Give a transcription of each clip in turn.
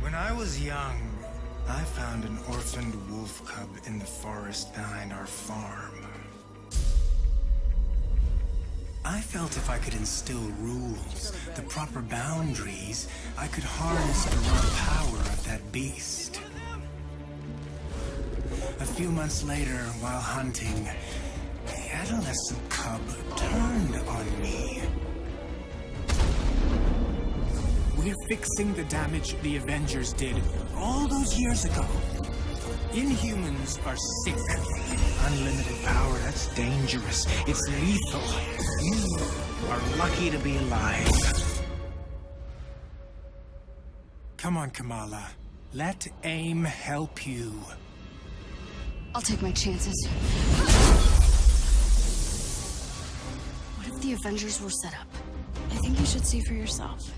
When I was young, I found an orphaned wolf cub in the forest behind our farm. I felt if I could instill rules, the proper boundaries, I could harness the raw power of that beast. A few months later, while hunting, the adolescent cub turned on me. We're fixing the damage the Avengers did all those years ago. Inhumans are sick. Unlimited power, that's dangerous. It's lethal. You are lucky to be alive. Come on, Kamala. Let AIM help you. I'll take my chances. What if the Avengers were set up? I think you should see for yourself.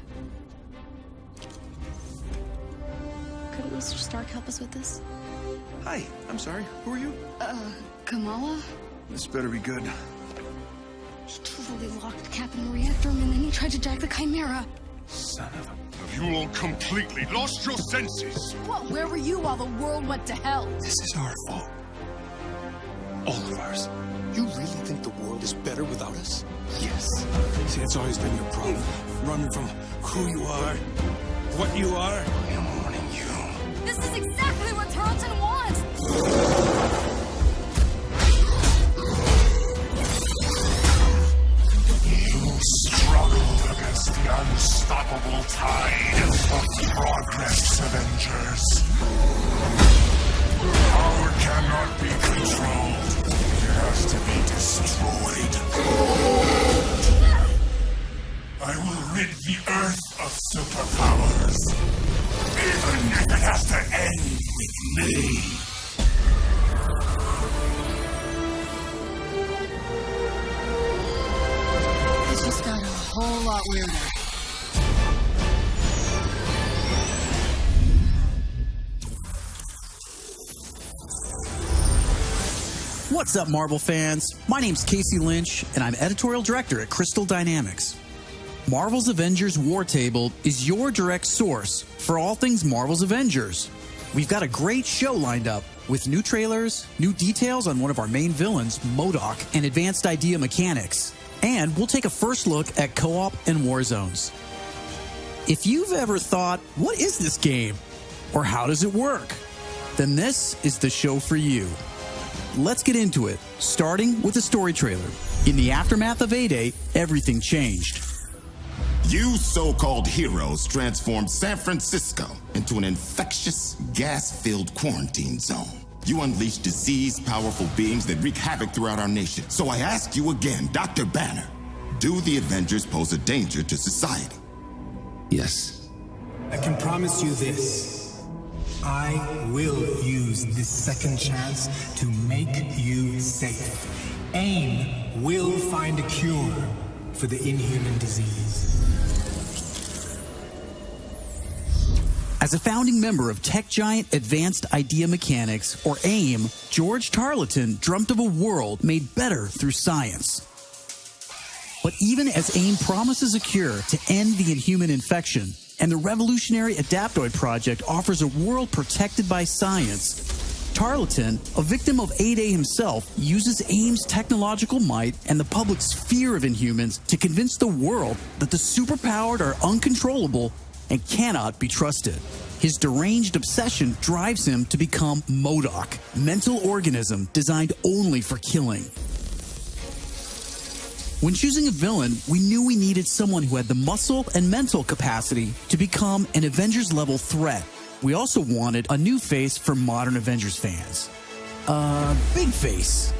Couldn't Mr. Stark help us with this? Hi, I'm sorry. Who are you? Kamala? This better be good. He totally locked Cap in the reactor room and then he tried to jack the Chimera. Son of a... Have you all completely lost your senses? What? Where were you while the world went to hell? This is our fault. All of ours. You really think the world is better without us? Yes. See, it's always been your problem. Running from who you are, what you are. I am warning you. This is exactly what Tarleton wants! You struggled against the unstoppable tide of progress, Avengers. Power cannot be controlled. It has to be destroyed. I will rid the Earth of superpowers, even if it has to end with me. This just got a whole lot weirder. What's up, Marvel fans? My name's Casey Lynch, and I'm editorial director at Crystal Dynamics. Marvel's Avengers War Table is your direct source for all things Marvel's Avengers. We've got a great show lined up with new trailers, new details on one of our main villains, Modok, and advanced idea mechanics. And we'll take a first look at co-op and war zones. If you've ever thought, what is this game? Or how does it work? Then this is the show for you. Let's get into it, starting with a story trailer. In the aftermath of A-Day, everything changed. You so-called heroes transformed San Francisco into an infectious, gas-filled quarantine zone. You unleashed diseased, powerful beings that wreak havoc throughout our nation. So I ask you again, Dr. Banner, do the Avengers pose a danger to society? Yes. I can promise you this. I will use this second chance to make you safe. AIM will find a cure for the inhuman disease. As a founding member of tech giant Advanced Idea Mechanics, or AIM, George Tarleton dreamt of a world made better through science. But even as AIM promises a cure to end the inhuman infection, and the revolutionary Adaptoid project offers a world protected by science, Tarleton, a victim of A-Day himself, uses AIM's technological might and the public's fear of Inhumans to convince the world that the superpowered are uncontrollable and cannot be trusted. His deranged obsession drives him to become Modok, mental organism designed only for killing. When choosing a villain, we knew we needed someone who had the muscle and mental capacity to become an Avengers-level threat. We also wanted a new face for modern Avengers fans. Big face.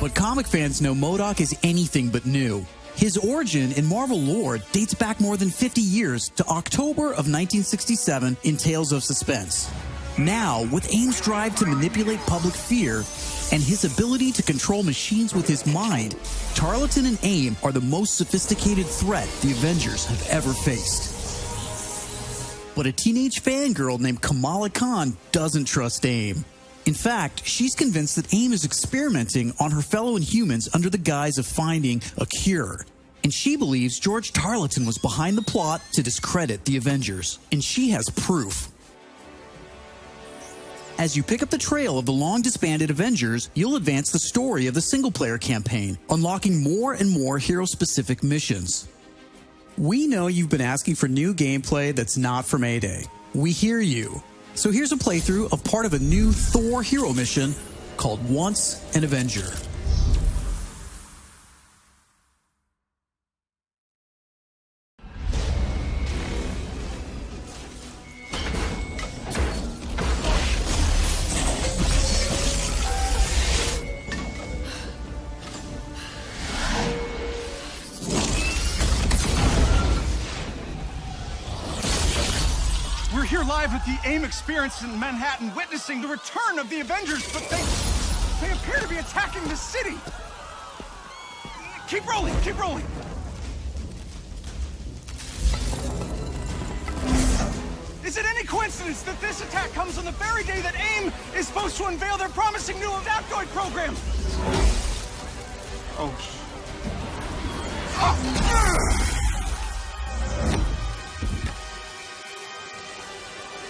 But comic fans know Modok is anything but new. His origin in Marvel lore dates back more than 50 years to October of 1967 in Tales of Suspense. Now, with AIM's drive to manipulate public fear and his ability to control machines with his mind, Tarleton and AIM are the most sophisticated threat the Avengers have ever faced. But a teenage fangirl named Kamala Khan doesn't trust AIM. In fact, she's convinced that AIM is experimenting on her fellow Inhumans under the guise of finding a cure. And she believes George Tarleton was behind the plot to discredit the Avengers. And she has proof. As you pick up the trail of the long-disbanded Avengers, you'll advance the story of the single-player campaign, unlocking more and more hero-specific missions. We know you've been asking for new gameplay that's not from A-Day. We hear you. So here's a playthrough of part of a new Thor hero mission called Once an Avenger. We're here live at the AIM experience in Manhattan, witnessing the return of the Avengers, but they appear to be attacking the city. Keep rolling, keep rolling. Is it any coincidence that this attack comes on the very day that AIM is supposed to unveil their promising new Adaptoid program? Oh.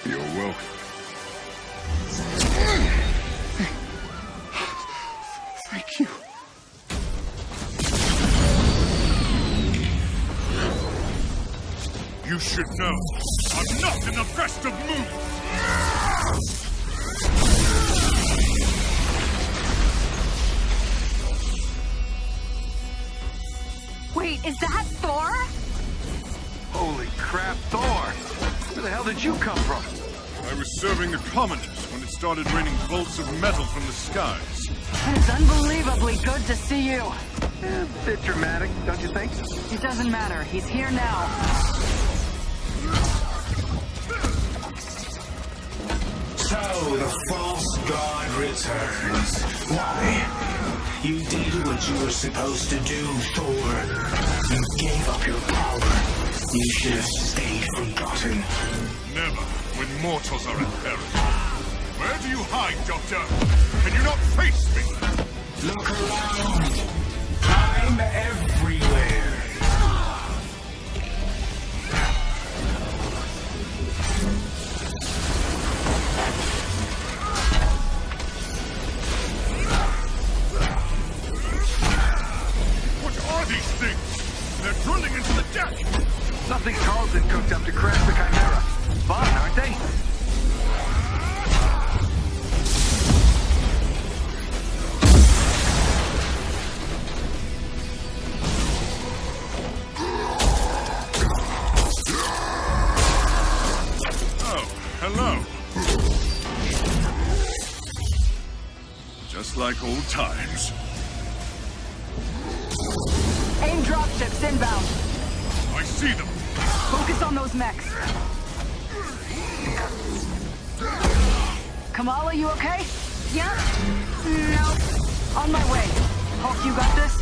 You're welcome. Thank you. You should know, I'm not in the best of moods! Wait, is that Thor? Holy crap, Thor! Where the hell did you come from? I was serving the commoners when it started raining bolts of metal from the skies. It's unbelievably good to see you. A bit dramatic, don't you think? It doesn't matter. He's here now. So, the false god returns. Why? You did what you were supposed to do, Thor. You gave up your power. You should have stayed forgotten. Never, when mortals are in peril. Where do you hide, Doctor? Can you not face me? Look around. I'm everywhere. What are these things? They're drilling into the deck! Something Carlton cooked up to crash the Chimera. Fun, aren't they? Oh, hello. Just like old times. AIM dropships inbound. I see them. Focus on those mechs. Kamala, you okay? Yeah? No. On my way. Hulk, you got this?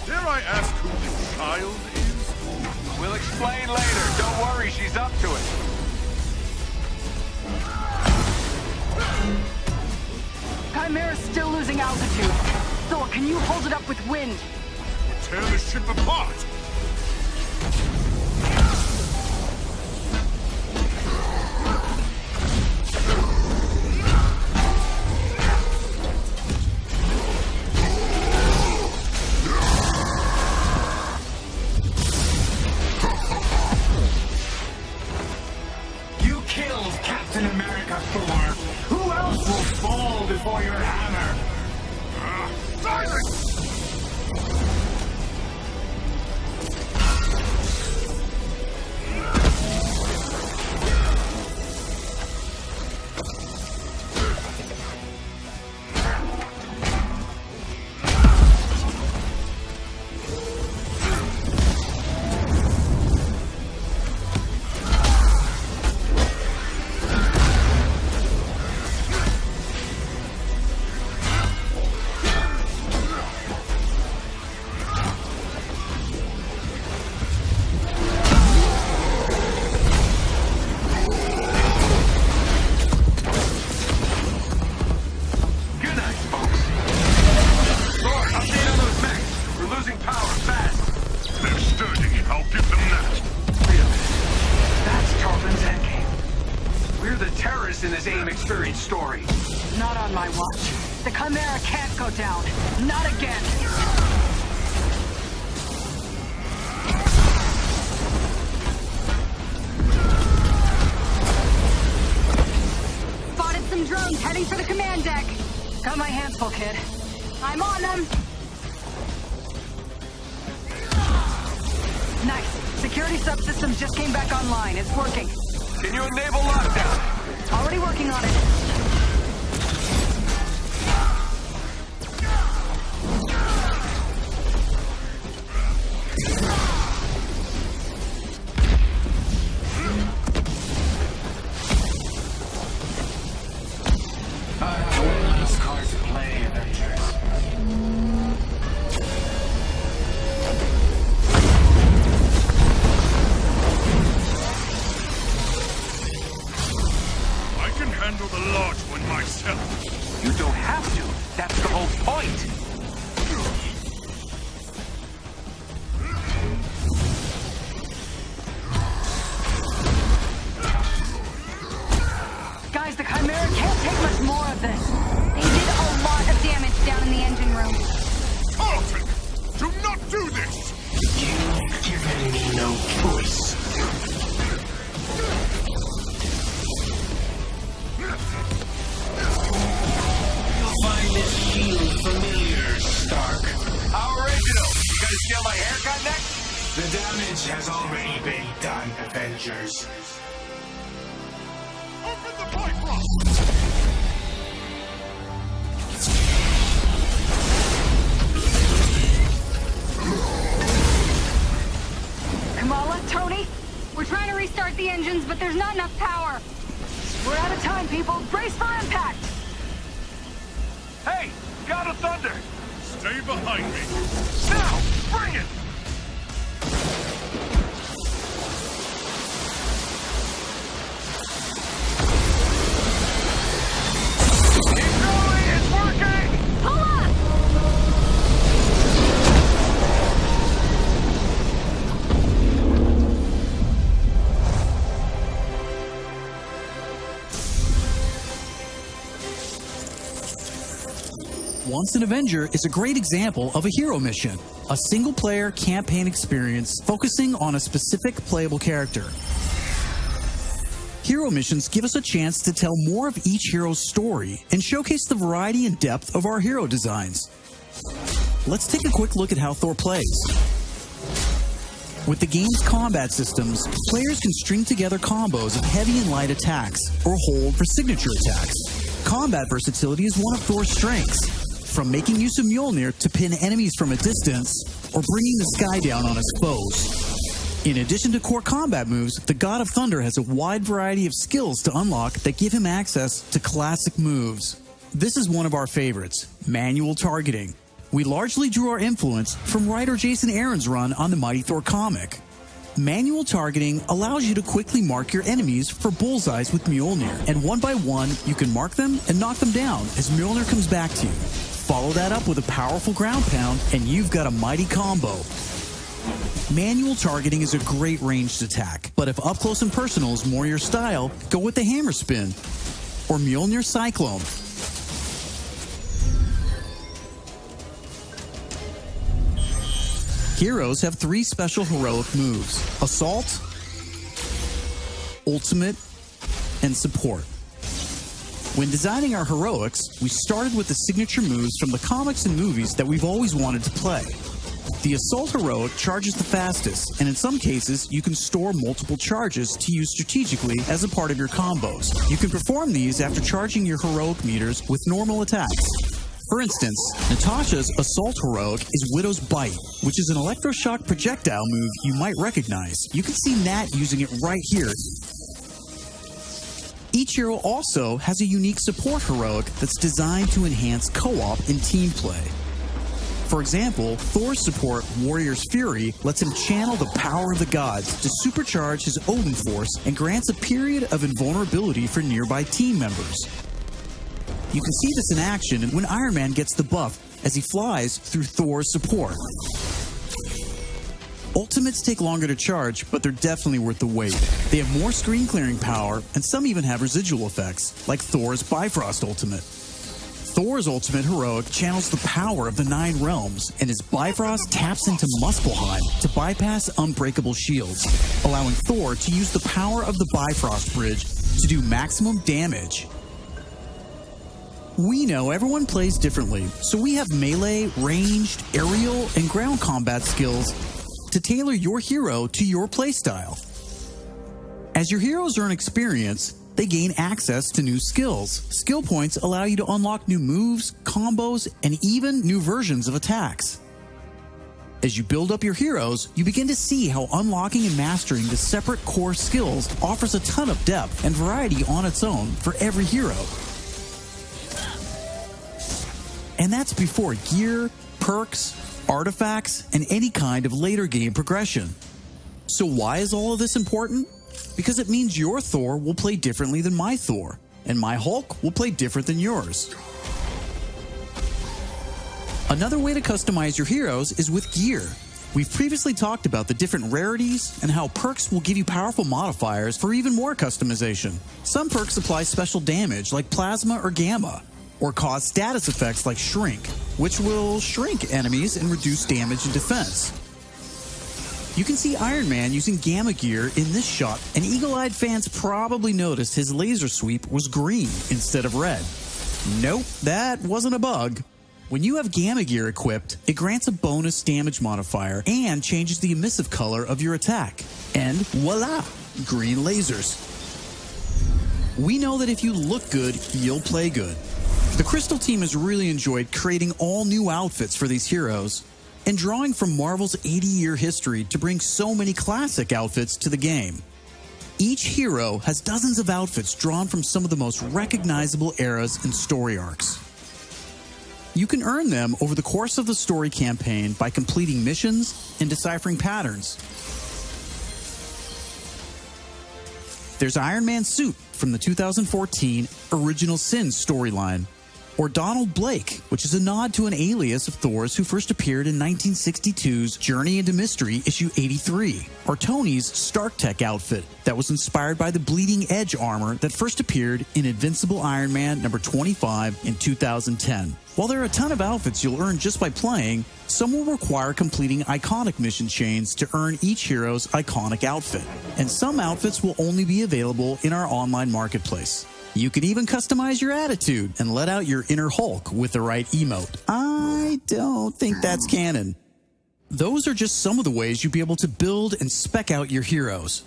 Dare I ask who the child is? We'll explain later. Don't worry, she's up to it. Chimera's still losing altitude. Thor, can you hold it up with wind? Tear the ship apart! You killed Captain America, Thor. Who else will fall before your hammer? Silence! the terrorists in this AIM experience story. Not on my watch. The Chimera can't go down. Not again. Spotted some drones heading for the command deck. Got my hands full, kid. I'm on them. Nice. Security subsystems just came back online. It's working. Can you enable lockdown? Already working on it. I have one last card to play, Avengers. I can handle the large one myself. You don't have to. That's the whole point. Guys, the Chimera can't take much more of this. They did a lot of damage down in the engine room. Carlton, do not do this! You've given me no choice. You'll find this shield familiar, Stark. How original. You gonna steal my haircut next? The damage has already been done, Avengers. Open the pipe rock! Kamala, Tony, we're trying to restart the engines, but there's not enough power. We're out of time, people. Brace for impact. Hey, God of Thunder. Stay behind me. Now, bring it. Keep going, it's working. Pull up! Once an Avenger is a great example of a hero mission, a single-player campaign experience focusing on a specific playable character. Hero missions give us a chance to tell more of each hero's story and showcase the variety and depth of our hero designs. Let's take a quick look at how Thor plays. With the game's combat systems, players can string together combos of heavy and light attacks, or hold for signature attacks. Combat versatility is one of Thor's strengths, from making use of Mjolnir to pin enemies from a distance, or bringing the sky down on his foes. In addition to core combat moves, the God of Thunder has a wide variety of skills to unlock that give him access to classic moves. This is one of our favorites, manual targeting. We largely drew our influence from writer Jason Aaron's run on the Mighty Thor comic. Manual targeting allows you to quickly mark your enemies for bullseyes with Mjolnir, and one by one, you can mark them and knock them down as Mjolnir comes back to you. Follow that up with a powerful ground pound, and you've got a mighty combo. Manual targeting is a great ranged attack, but if up close and personal is more your style, go with the hammer spin or Mjolnir Cyclone. Heroes have 3 special heroic moves: Assault, Ultimate, and Support. When designing our heroics, we started with the signature moves from the comics and movies that we've always wanted to play. The Assault heroic charges the fastest, and in some cases, you can store multiple charges to use strategically as a part of your combos. You can perform these after charging your heroic meters with normal attacks. For instance, Natasha's Assault heroic is Widow's Bite, which is an electroshock projectile move you might recognize. You can see Nat using it right here. Each hero also has a unique support heroic that's designed to enhance co-op and team play. For example, Thor's support, Warrior's Fury, lets him channel the power of the gods to supercharge his Odin force and grants a period of invulnerability for nearby team members. You can see this in action when Iron Man gets the buff as he flies through Thor's support. Ultimates take longer to charge, but they're definitely worth the wait. They have more screen clearing power, and some even have residual effects, like Thor's Bifrost Ultimate. Thor's Ultimate Heroic channels the power of the 9 realms, and his Bifrost taps into Muspelheim to bypass unbreakable shields, allowing Thor to use the power of the Bifrost Bridge to do maximum damage. We know everyone plays differently, so we have melee, ranged, aerial, and ground combat skills to tailor your hero to your playstyle. As your heroes earn experience, they gain access to new skills. Skill points allow you to unlock new moves, combos, and even new versions of attacks. As you build up your heroes, you begin to see how unlocking and mastering the separate core skills offers a ton of depth and variety on its own for every hero. And that's before gear, perks, artifacts, and any kind of later game progression. So why is all of this important? Because it means your Thor will play differently than my Thor, and my Hulk will play different than yours. Another way to customize your heroes is with gear. We've previously talked about the different rarities and how perks will give you powerful modifiers for even more customization. Some perks apply special damage like plasma or gamma, or cause status effects like shrink, which will shrink enemies and reduce damage and defense. You can see Iron Man using gamma gear in this shot, and eagle-eyed fans probably noticed his laser sweep was green instead of red. Nope, that wasn't a bug. When you have gamma gear equipped, it grants a bonus damage modifier and changes the emissive color of your attack. And voila, green lasers. We know that if you look good, you'll play good. The Crystal team has really enjoyed creating all new outfits for these heroes and drawing from Marvel's 80-year history to bring so many classic outfits to the game. Each hero has dozens of outfits drawn from some of the most recognizable eras and story arcs. You can earn them over the course of the story campaign by completing missions and deciphering patterns. There's Iron Man's suit from the 2014 Original Sin storyline, or Donald Blake, which is a nod to an alias of Thor's who first appeared in 1962's Journey into Mystery issue 83, or Tony's Stark Tech outfit that was inspired by the Bleeding Edge armor that first appeared in Invincible Iron Man number 25 in 2010. While there are a ton of outfits you'll earn just by playing, some will require completing iconic mission chains to earn each hero's iconic outfit, and some outfits will only be available in our online marketplace. You can even customize your attitude and let out your inner Hulk with the right emote. I don't think that's canon. Those are just some of the ways you'll be able to build and spec out your heroes.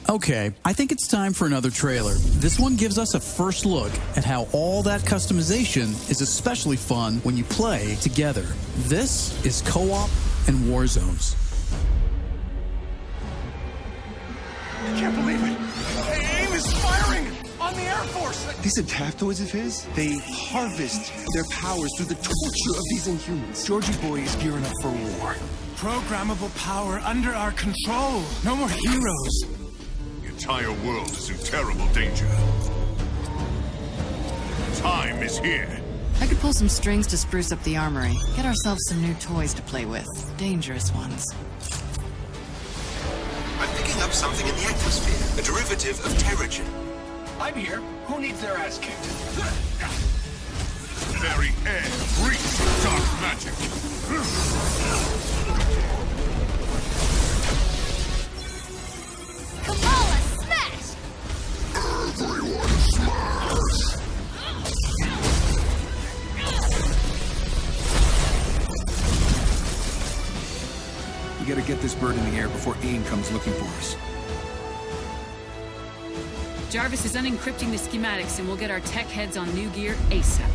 Okay, I think it's time for another trailer. This one gives us a first look at how all that customization is especially fun when you play together. This is Co-op and War Zones. I can't believe it! AIM is firing on the Air Force! These adaptoids of his, they harvest their powers through the torture of these Inhumans. Georgie Boy is gearing up for war. Programmable power under our control. No more heroes. The entire world is in terrible danger. Time is here. I could pull some strings to spruce up the armory. Get ourselves some new toys to play with. Dangerous ones. I'm picking up something in the atmosphere, a derivative of Terrigen. I'm here. Who needs their ass kicked? Very air breathes dark magic. Kamala, smash! Everyone smash! We gotta get this bird in the air before AIM comes looking for us. Jarvis is unencrypting the schematics and we'll get our tech heads on new gear ASAP.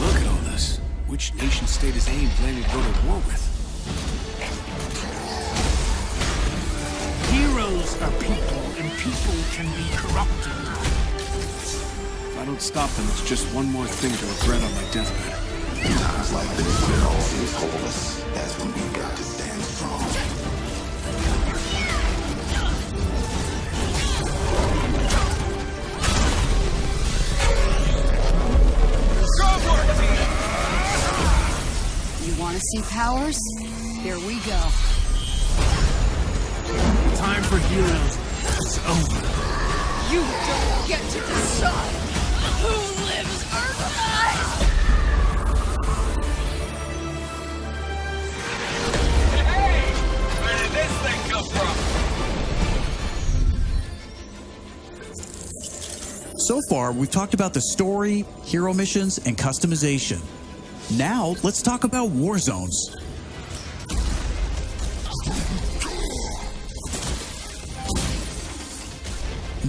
Look at all this. Which nation state is AIM planning to go to war with? Heroes are people, and people can be corrupted. If I don't stop them, it's just one more thing to regret on my deathbed. Times like this, when it all seems hopeless, that's when we got to stand strong. Want to see powers? Here we go. Time for heroes. It's over. You don't get to decide who lives or dies! Hey! Where did this thing come from? So far, we've talked about the story, hero missions, and customization. Now, let's talk about war zones.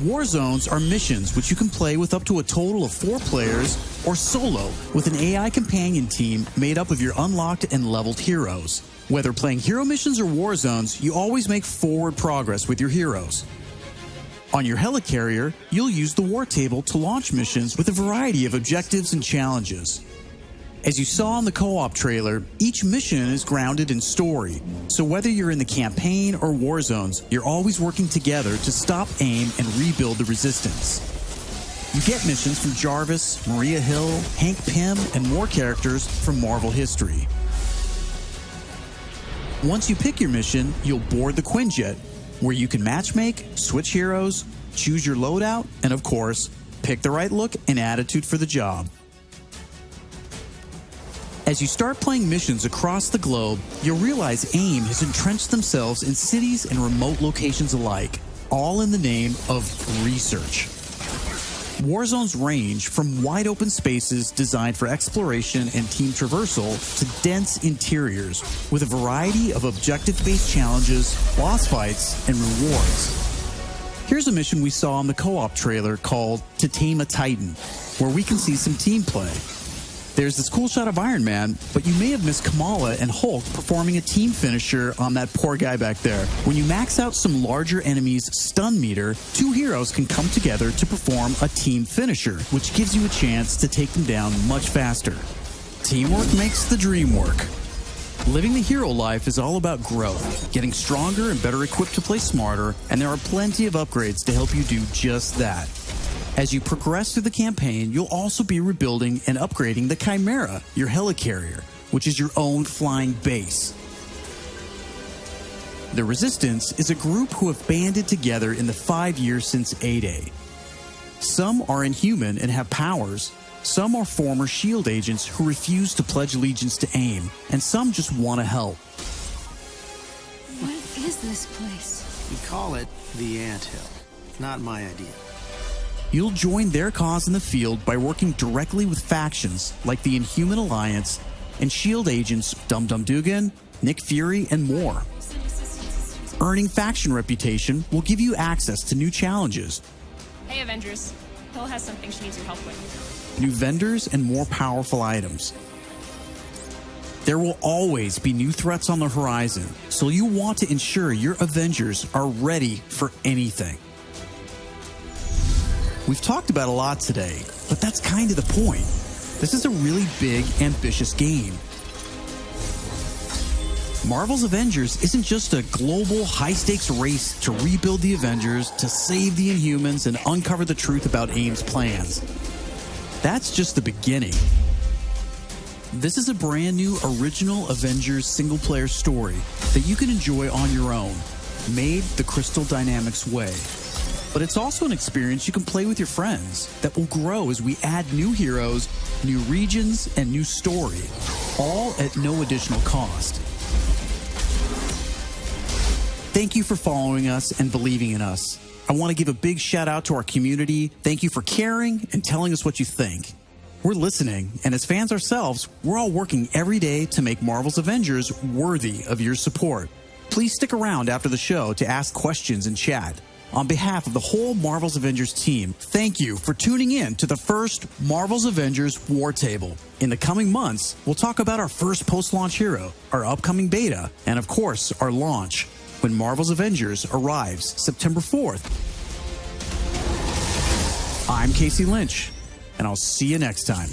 War zones are missions which you can play with up to a total of 4 players or solo with an AI companion team made up of your unlocked and leveled heroes. Whether playing hero missions or war zones, you always make forward progress with your heroes. On your helicarrier, you'll use the war table to launch missions with a variety of objectives and challenges. As you saw in the co-op trailer, each mission is grounded in story, so whether you're in the campaign or war zones, you're always working together to stop AIM and rebuild the resistance. You get missions from Jarvis, Maria Hill, Hank Pym, and more characters from Marvel history. Once you pick your mission, you'll board the Quinjet, where you can matchmake, switch heroes, choose your loadout, and of course, pick the right look and attitude for the job. As you start playing missions across the globe, you'll realize AIM has entrenched themselves in cities and remote locations alike, all in the name of research. War zones range from wide open spaces designed for exploration and team traversal to dense interiors with a variety of objective-based challenges, boss fights, and rewards. Here's a mission we saw in the co-op trailer called To Tame a Titan, where we can see some team play. There's this cool shot of Iron Man, but you may have missed Kamala and Hulk performing a team finisher on that poor guy back there. When you max out some larger enemies' stun meter, 2 heroes can come together to perform a team finisher, which gives you a chance to take them down much faster. Teamwork makes the dream work. Living the hero life is all about growth, getting stronger and better equipped to play smarter, and there are plenty of upgrades to help you do just that. As you progress through the campaign, you'll also be rebuilding and upgrading the Chimera, your helicarrier, which is your own flying base. The Resistance is a group who have banded together in the 5 years since A-Day. Some are inhuman and have powers, some are former S.H.I.E.L.D. agents who refuse to pledge allegiance to AIM, and some just want to help. What is this place? We call it the Anthill. Not my idea. You'll join their cause in the field by working directly with factions like the Inhuman Alliance and S.H.I.E.L.D. agents Dum Dum Dugan, Nick Fury, and more. Earning faction reputation will give you access to new challenges. Hey Avengers, Hill has something she needs your help with. New vendors and more powerful items. There will always be new threats on the horizon, so you want to ensure your Avengers are ready for anything. We've talked about a lot today, but that's kind of the point. This is a really big, ambitious game. Marvel's Avengers isn't just a global, high-stakes race to rebuild the Avengers, to save the Inhumans, and uncover the truth about AIM's plans. That's just the beginning. This is a brand new original Avengers single-player story that you can enjoy on your own, made the Crystal Dynamics way. But it's also an experience you can play with your friends that will grow as we add new heroes, new regions, and new story, all at no additional cost. Thank you for following us and believing in us. I want to give a big shout out to our community. Thank you for caring and telling us what you think. We're listening, and as fans ourselves, we're all working every day to make Marvel's Avengers worthy of your support. Please stick around after the show to ask questions and chat. On behalf of the whole Marvel's Avengers team, thank you for tuning in to the first Marvel's Avengers War Table. In the coming months, we'll talk about our first post-launch hero, our upcoming beta, and of course, our launch, when Marvel's Avengers arrives September 4th. I'm Casey Lynch, and I'll see you next time.